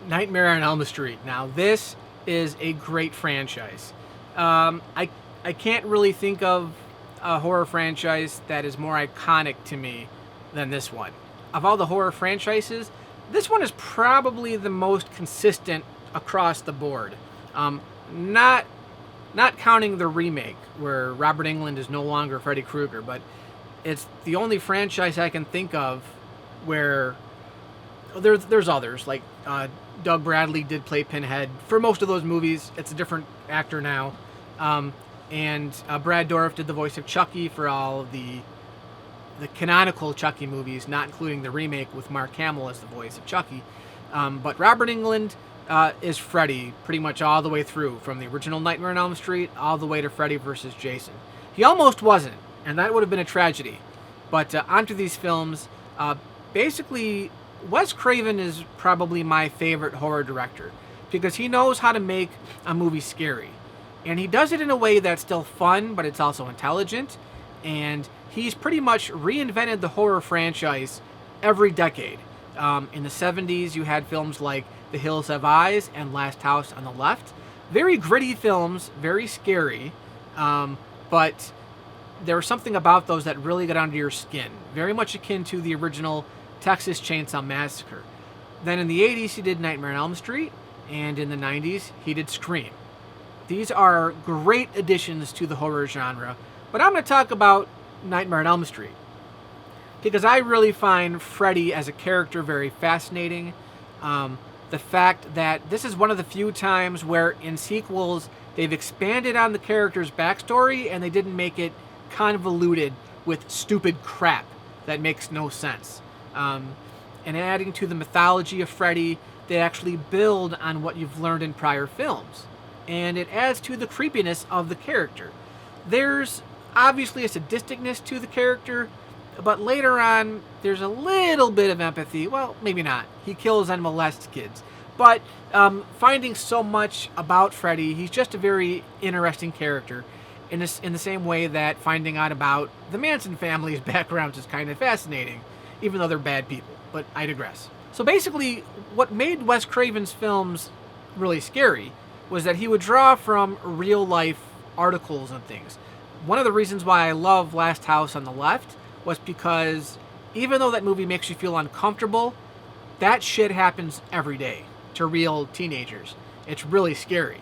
Nightmare on Elm Street. Now, this is a great franchise. I can't really think of a horror franchise that is more iconic to me than this one. Of all the horror franchises, this one is probably the most consistent across the board. Not not counting the remake where Robert Englund is no longer Freddy Krueger, but it's the only franchise I can think of where there's others like Doug Bradley did play Pinhead for most of those movies. It's a different actor now, and Brad Dourif did the voice of Chucky for all of the canonical Chucky movies, not including the remake with Mark Hamill as the voice of Chucky. But Robert Englund is Freddy pretty much all the way through, from the original Nightmare on Elm Street all the way to Freddy vs. Jason. He almost wasn't, and that would have been a tragedy. But onto these films. Basically, Wes Craven is probably my favorite horror director because he knows how to make a movie scary. And he does it in a way that's still fun, but it's also intelligent. And he's pretty much reinvented the horror franchise every decade. In the 70s, you had films like The Hills Have Eyes and Last House on the Left. Very gritty films, very scary, but there was something about those that really got under your skin. Very much akin to the original Texas Chainsaw Massacre. Then in the 80s, he did Nightmare on Elm Street, and in the 90s, he did Scream. These are great additions to the horror genre, but I'm going to talk about Nightmare on Elm Street because I really find Freddy as a character very fascinating. The fact that this is one of the few times where in sequels they've expanded on the character's backstory and they didn't make it convoluted with stupid crap that makes no sense. And adding to the mythology of Freddy, they actually build on what you've learned in prior films. And it adds to the creepiness of the character. There's obviously a sadisticness to the character, but later on, there's a little bit of empathy. Well, maybe not. He kills and molests kids. But finding so much about Freddy, he's just a very interesting character. In the same way that finding out about the Manson family's backgrounds is kind of fascinating, even though they're bad people. But I digress. So basically, what made Wes Craven's films really scary was that he would draw from real-life articles and things. One of the reasons why I love Last House on the Left was because even though that movie makes you feel uncomfortable, that shit happens every day to real teenagers. It's really scary.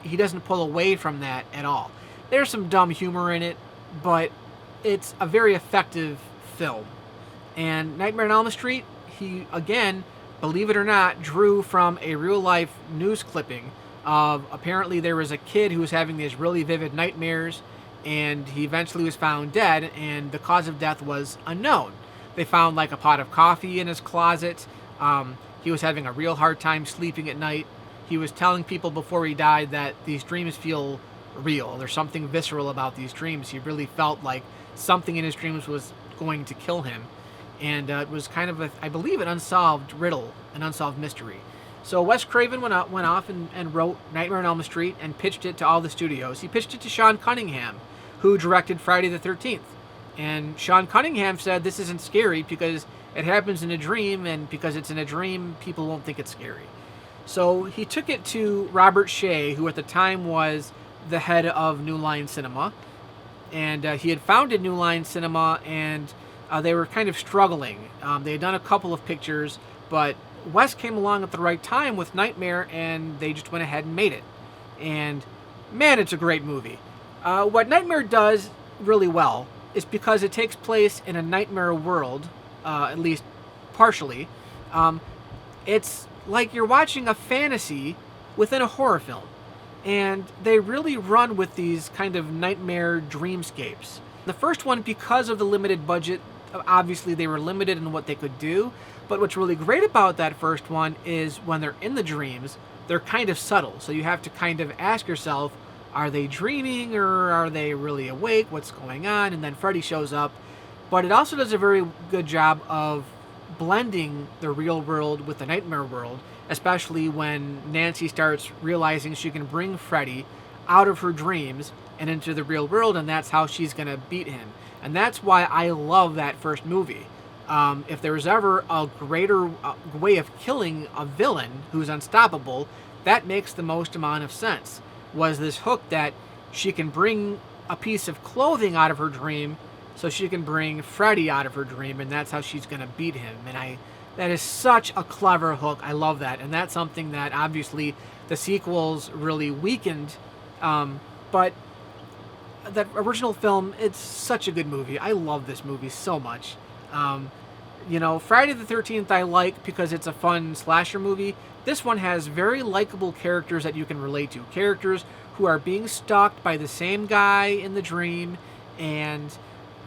He doesn't pull away from that at all. There's some dumb humor in it, but it's a very effective film. And Nightmare on Elm Street, he, again, believe it or not, drew from a real-life news clipping of apparently there was a kid who was having these really vivid nightmares, and he eventually was found dead, and the cause of death was unknown. They found, like, a pot of coffee in his closet. He was having a real hard time sleeping at night. He was telling people before he died that these dreams feel real. There's something visceral about these dreams. He really felt like something in his dreams was going to kill him. And it was kind of, I believe, an unsolved riddle, an unsolved mystery. So Wes Craven went off and wrote Nightmare on Elm Street and pitched it to all the studios. He pitched it to Sean Cunningham, who directed Friday the 13th. And Sean Cunningham said this isn't scary because it happens in a dream, and because it's in a dream, people won't think it's scary. So he took it to Robert Shea, who at the time was the head of New Line Cinema. And he had founded New Line Cinema, and they were kind of struggling. They had done a couple of pictures, but Wes came along at the right time with Nightmare, and they just went ahead and made it. And man, it's a great movie. What Nightmare does really well is because it takes place in a nightmare world, at least partially. It's like you're watching a fantasy within a horror film. And they really run with these kind of nightmare dreamscapes. The first one, because of the limited budget, obviously they were limited in what they could do. But what's really great about that first one is when they're in the dreams, they're kind of subtle. So you have to kind of ask yourself, are they dreaming or are they really awake? What's going on? And then Freddy shows up. But it also does a very good job of blending the real world with the nightmare world, especially when Nancy starts realizing she can bring Freddy out of her dreams and into the real world, and that's how she's going to beat him. And that's why I love that first movie. If there was ever a greater way of killing a villain who's unstoppable, that makes the most amount of sense. Was this hook that she can bring a piece of clothing out of her dream, so she can bring Freddy out of her dream, and that's how she's going to beat him. And that is such a clever hook. I love that, and that's something that obviously the sequels really weakened. But that original film, it's such a good movie. I love this movie so much. Friday the 13th I like because it's a fun slasher movie. This one has very likable characters that you can relate to. Characters who are being stalked by the same guy in the dream, and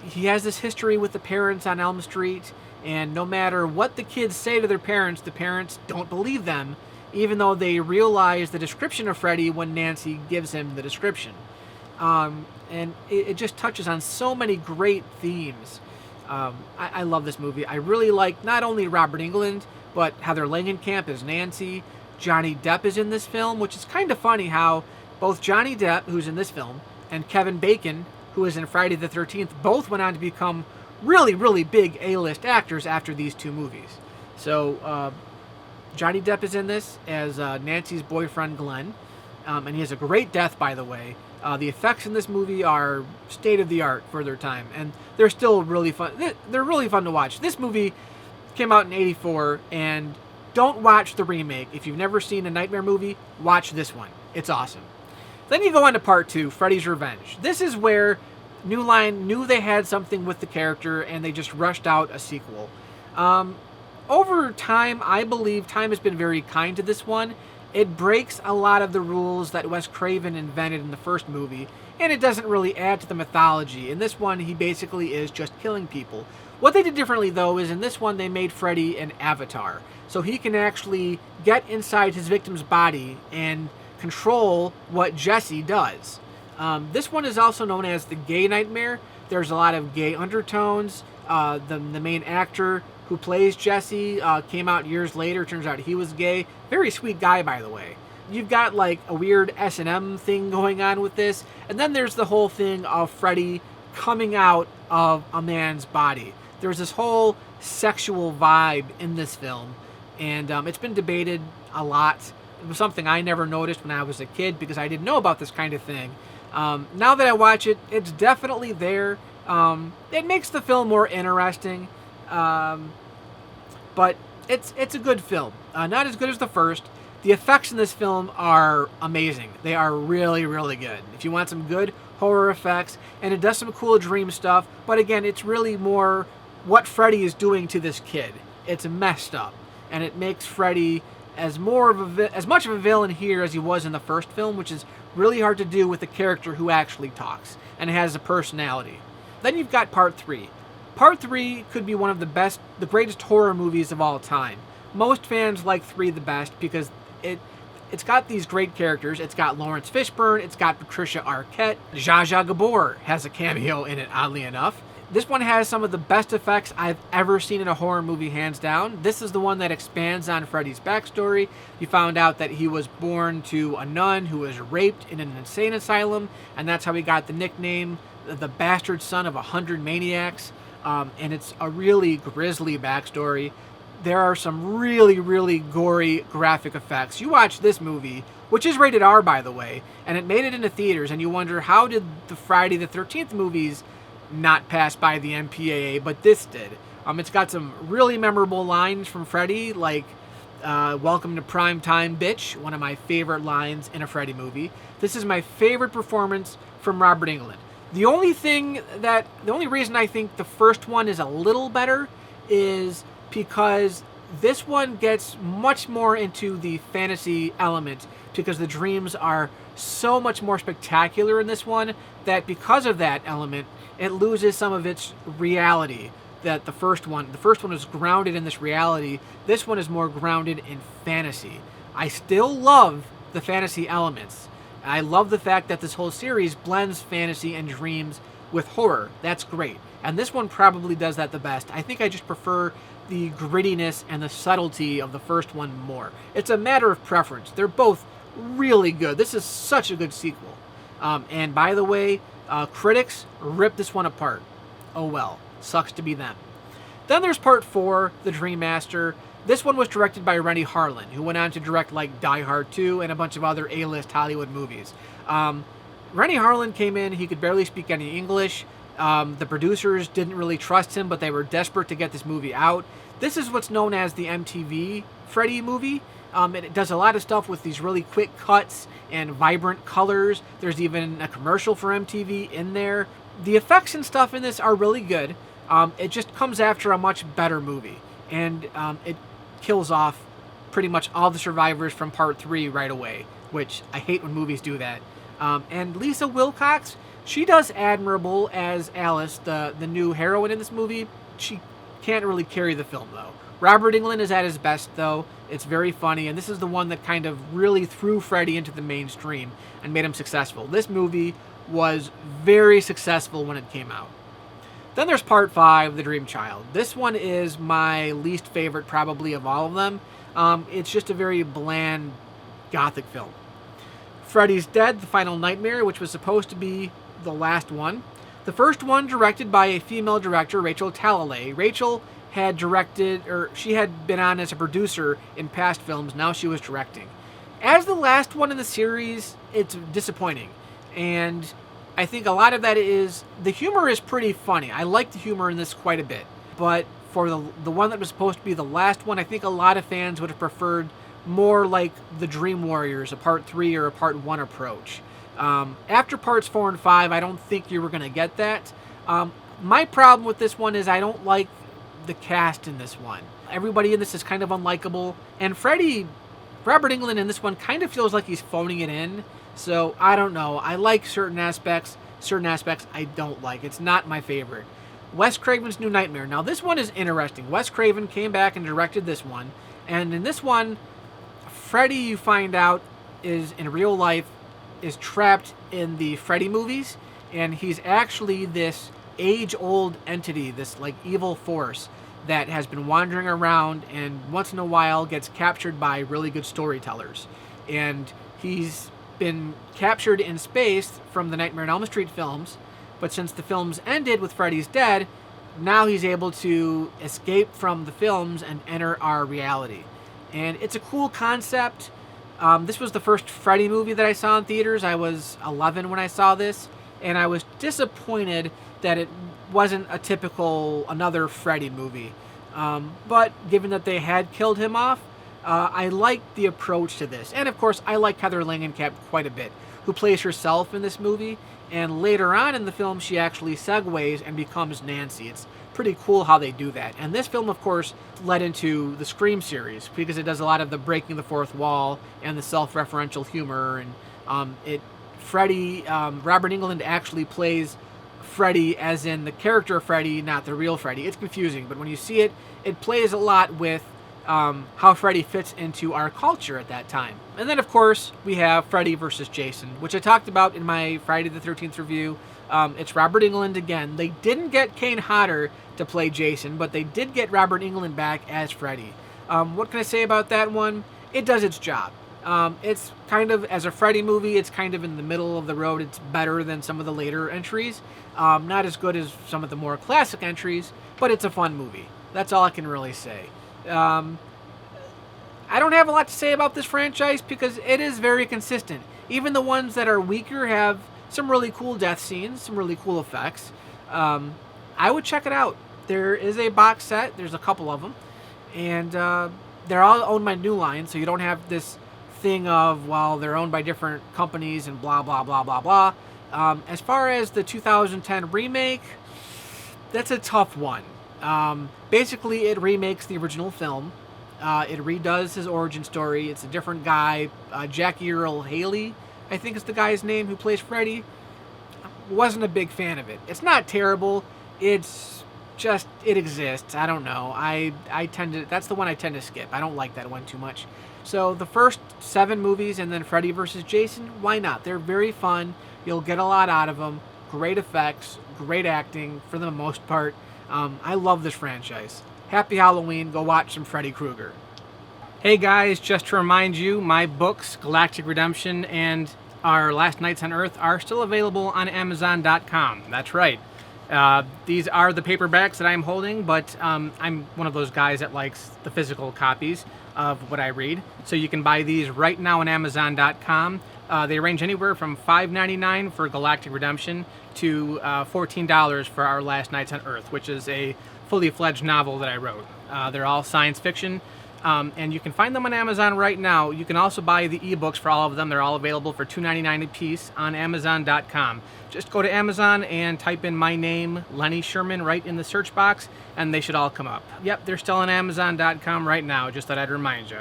he has this history with the parents on Elm Street, and no matter what the kids say to the parents don't believe them, even though they realize the description of Freddy when Nancy gives him the description. And it just touches on so many great themes. I love this movie. I really like not only Robert Englund, but Heather Langenkamp as Nancy. Johnny Depp is in this film, which is kind of funny how both Johnny Depp, who's in this film, and Kevin Bacon, who is in Friday the 13th, both went on to become really, really big A-list actors after these two movies. So Johnny Depp is in this as Nancy's boyfriend, Glenn, and he has a great death, by the way. The effects in this movie are state-of-the-art for their time, and they're still really fun. They're really fun to watch. This movie came out in '84, and don't watch the remake. If you've never seen a Nightmare movie, watch this one. It's awesome. Then you go on to part 2, Freddy's Revenge. This is where New Line knew they had something with the character, and they just rushed out a sequel. Over time, I believe time has been very kind to this one. It breaks a lot of the rules that Wes Craven invented in the first movie, and it doesn't really add to the mythology. In this one, he basically is just killing people. What they did differently, though, is in this one, they made Freddy an avatar. So he can actually get inside his victim's body and control what Jesse does. This one is also known as the Gay Nightmare. There's a lot of gay undertones. The main actor who plays Jesse came out years later. Turns out he was gay. Very sweet guy, by the way. You've got like a weird S&M thing going on with this. And then there's the whole thing of Freddy coming out of a man's body. There's this whole sexual vibe in this film. And it's been debated a lot. It was something I never noticed when I was a kid because I didn't know about this kind of thing. Now that I watch it, it's definitely there. It makes the film more interesting. But it's a good film. Not as good as the first. The effects in this film are amazing. They are really, really good. If you want some good horror effects, and it does some cool dream stuff, but again, it's really more what Freddy is doing to this kid. It's messed up, and it makes Freddy as much of a villain here as he was in the first film, which is really hard to do with a character who actually talks and has a personality. Then you've got part 3. Part 3 could be one of the greatest horror movies of all time. Most fans like 3 the best because it's got these great characters. It's got Lawrence Fishburne. It's got Patricia Arquette. Zsa Zsa Gabor has a cameo in it, oddly enough. This one has some of the best effects I've ever seen in a horror movie, hands down. This is the one that expands on Freddy's backstory. You found out that he was born to a nun who was raped in an insane asylum, and that's how he got the nickname, the bastard son of 100 maniacs. And it's a really grisly backstory. There are some really, really gory graphic effects. You watch this movie, which is rated R, by the way, and it made it into theaters, and you wonder, how did the Friday the 13th movies not pass by the MPAA, but this did? It's got some really memorable lines from Freddy, like, welcome to prime time, bitch, one of my favorite lines in a Freddy movie. This is my favorite performance from Robert Englund. The only reason I think the first one is a little better is because this one gets much more into the fantasy element, because the dreams are so much more spectacular in this one that because of that element, it loses some of its reality that the first one is grounded in this reality. This one is more grounded in fantasy. I still love the fantasy elements. I love the fact that this whole series blends fantasy and dreams with horror. That's great. And this one probably does that the best. I think I just prefer the grittiness and the subtlety of the first one more. It's a matter of preference. They're both really good. This is such a good sequel. And by the way, critics ripped this one apart. Oh well, sucks to be them. Then there's part 4, The Dream Master. This one was directed by Renny Harlin, who went on to direct like Die Hard 2 and a bunch of other A-list Hollywood movies. Renny Harlin came in, he could barely speak any English. The producers didn't really trust him, but they were desperate to get this movie out. This is what's known as the MTV Freddy movie. It does a lot of stuff with these really quick cuts and vibrant colors. There's even a commercial for MTV in there. The effects and stuff in this are really good. It just comes after a much better movie. And it kills off pretty much all the survivors from part 3 right away, which I hate when movies do that. And Lisa Wilcox, she does admirable as Alice, the new heroine in this movie. She can't really carry the film, though. Robert Englund is at his best, though. It's very funny, and this is the one that kind of really threw Freddy into the mainstream and made him successful. This movie was very successful when it came out. Then there's part 5, The Dream Child. This one is my least favorite, probably, of all of them. It's just a very bland, gothic film. Freddy's Dead, The Final Nightmare, which was supposed to be the last one. The first one directed by a female director, Rachel Talalay. Rachel had directed, or she had been on as a producer in past films. Now she was directing. As the last one in the series, it's disappointing. And I think a lot of that is, the humor is pretty funny. I like the humor in this quite a bit. But for the one that was supposed to be the last one, I think a lot of fans would have preferred more like the Dream Warriors, a part 3 or a part 1 approach. After parts 4 and 5, I don't think you were going to get that. My problem with this one is I don't like the cast in this one. Everybody in this is kind of unlikable. And Freddy, Robert Englund in this one kind of feels like he's phoning it in. So, I don't know. I like certain aspects I don't like. It's not my favorite. Wes Craven's New Nightmare. Now, this one is interesting. Wes Craven came back and directed this one. And in this one, Freddy, you find out, is in real life is trapped in the Freddy movies, and he's actually this age-old entity, this like evil force that has been wandering around and once in a while gets captured by really good storytellers. And he's been captured in space from the Nightmare on Elm Street films, but since the films ended with Freddy's Dead, now he's able to escape from the films and enter our reality. And it's a cool concept. This was the first Freddy movie that I saw in theaters. I was 11 when I saw this, and I was disappointed that it wasn't a typical another Freddy movie. But given that they had killed him off, I liked the approach to this. And of course, I like Heather Langenkamp quite a bit, who plays herself in this movie. And later on in the film, she actually segues and becomes Nancy. It's pretty cool how they do that. And this film, of course, led into the Scream series because it does a lot of the breaking the fourth wall and the self-referential humor. And Freddy, Robert Englund actually plays Freddy as in the character Freddy, not the real Freddy. It's confusing, but when you see it, it plays a lot with how Freddy fits into our culture at that time. And then, of course, we have Freddy versus Jason, which I talked about in my Friday the 13th review. It's Robert Englund again. They didn't get Kane Hodder to play Jason, but they did get Robert Englund back as Freddy. What can I say about that one? It does its job. It's kind of, as a Freddy movie, it's kind of in the middle of the road. It's better than some of the later entries. Not as good as some of the more classic entries, but it's a fun movie. That's all I can really say. I don't have a lot to say about this franchise because it is very consistent. Even the ones that are weaker have some really cool death scenes, some really cool effects. I would check it out. There is a box set. There's a couple of them. And they're all owned by New Line, so you don't have this thing of, well, they're owned by different companies and blah, blah, blah, blah, blah. As far as the 2010 remake, that's a tough one. Basically, it remakes the original film. It redoes his origin story. It's a different guy. Jackie Earle Haley, I think is the guy's name, who plays Freddy. Wasn't a big fan of it. It's not terrible. It's just, it exists. I don't know. That's the one I tend to skip. I don't like that one too much. So the first 7 movies and then Freddy vs. Jason, why not? They're very fun. You'll get a lot out of them. Great effects, great acting for the most part. I love this franchise. Happy Halloween. Go watch some Freddy Krueger. Hey guys, just to remind you, my books, Galactic Redemption and our Last Nights on Earth, are still available on Amazon.com. That's right. These are the paperbacks that I'm holding, but I'm one of those guys that likes the physical copies of what I read. So you can buy these right now on Amazon.com. They range anywhere from $5.99 for Galactic Redemption to $14 for Our Last Nights on Earth, which is a fully fledged novel that I wrote. They're all science fiction. And you can find them on Amazon right now. You can also buy the ebooks for all of them. They're all available for $2.99 a piece on Amazon.com. Just go to Amazon and type in my name, Lenny Sherman, right in the search box, and they should all come up. Yep, they're still on Amazon.com right now, just thought I'd remind you.